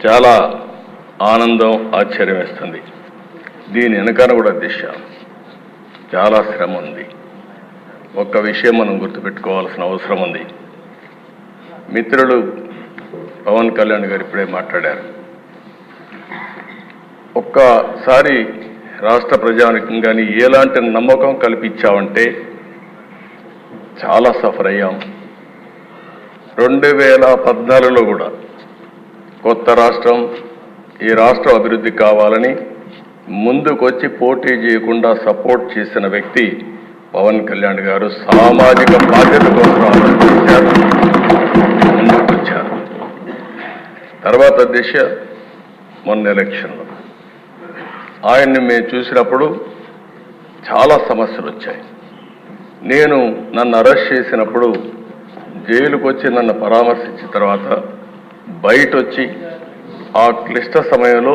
చాలా ఆనందం, ఆశ్చర్యం వేస్తుంది. దీని వెనకాల కూడా దిశ చాలా శ్రమ ఉంది. ఒక్క విషయం మనం గుర్తుపెట్టుకోవాల్సిన అవసరం ఉంది. మిత్రులు పవన్ కళ్యాణ్ గారు ఇప్పుడే మాట్లాడారు. ఒక్కసారి రాష్ట్ర ప్రజానికం కానీ ఎలాంటి నమ్మకం కల్పించామంటే చాలా సఫర్ అయ్యాం. 2014లో కూడా కొత్త రాష్ట్రం, ఈ రాష్ట్రం అభివృద్ధి కావాలని ముందుకొచ్చి పోటీ చేయకుండా సపోర్ట్ చేసిన వ్యక్తి పవన్ కళ్యాణ్ గారు. సామాజిక బాధ్యత కోసం ఆలోచించారు, ముందుకొచ్చారు. తర్వాత దిశ మొన్న ఎలక్షన్లో ఆయన్ని మేము చూసినప్పుడు చాలా సమస్యలు వచ్చాయి. నన్ను అరెస్ట్ చేసినప్పుడు జైలుకు వచ్చి నన్ను పరామర్శించిన తర్వాత బయట వచ్చి ఆ క్లిష్ట సమయంలో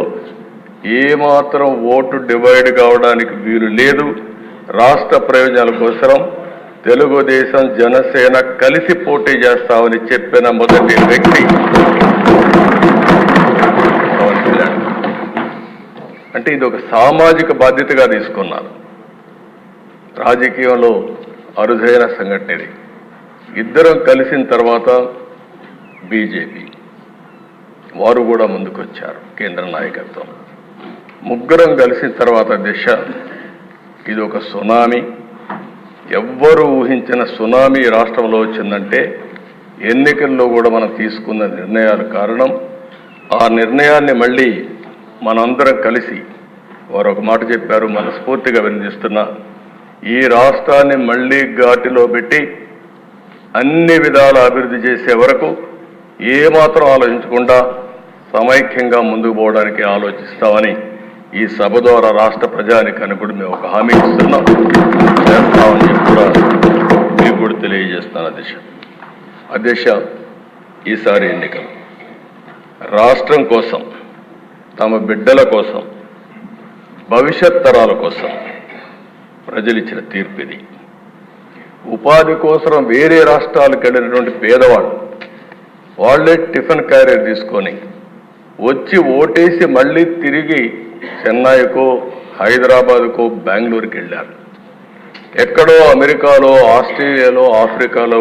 ఏమాత్రం ఓటు డివైడ్ కావడానికి వీలు లేదు, రాష్ట్ర ప్రయోజనాల కోసం తెలుగుదేశం జనసేన కలిసి పోటీ చేస్తామని చెప్పిన మొదటి వ్యక్తి పవన్ కళ్యాణ్. అంటే ఇది ఒక సామాజిక బాధ్యతగా తీసుకున్నారు. రాజకీయంలో అరుదైన సంఘటన ఇది. ఇద్దరం కలిసిన తర్వాత బీజేపీ వారు కూడా ముందుకొచ్చారు, కేంద్ర నాయకత్వం. ముగ్గురం కలిసిన తర్వాత దిశ ఇది ఒక సునామీ. ఎవ్వరూ ఊహించిన సునామీ రాష్ట్రంలో వచ్చిందంటే ఎన్నికల్లో కూడా మనం తీసుకున్న నిర్ణయాలు కారణం. ఆ నిర్ణయాన్ని మళ్ళీ మనందరం కలిసి వారు ఒక మాట చెప్పారు, మనస్ఫూర్తిగా వినిపిస్తున్నా, ఈ రాష్ట్రాన్ని మళ్ళీ ఘాటిలో పెట్టి అన్ని విధాల అభివృద్ధి చేసే వరకు ఏమాత్రం ఆలోచించకుండా సమైక్యంగా ముందుకు పోవడానికి ఆలోచిస్తామని ఈ సభ ద్వారా రాష్ట్ర ప్రజానికానికి కూడా మేము ఒక హామీ ఇస్తున్నాం, చేస్తామని చెప్పి కూడా మీకు కూడా తెలియజేస్తున్నాను. అధ్యక్ష, ఈసారి ఎన్నికలు రాష్ట్రం కోసం, తమ బిడ్డల కోసం, భవిష్యత్ తరాల కోసం ప్రజలు ఇచ్చిన తీర్పు ఇది. ఉపాధి కోసం వేరే రాష్ట్రాలకు వెళ్ళినటువంటి పేదవాళ్ళు వాళ్ళే టిఫిన్ క్యారియర్ తీసుకొని వచ్చి ఓటేసి మళ్ళీ తిరిగి చెన్నైకో, హైదరాబాద్కో, బెంగళూరుకి వెళ్ళారు. ఎక్కడో అమెరికాలో, ఆస్ట్రేలియాలో, ఆఫ్రికాలో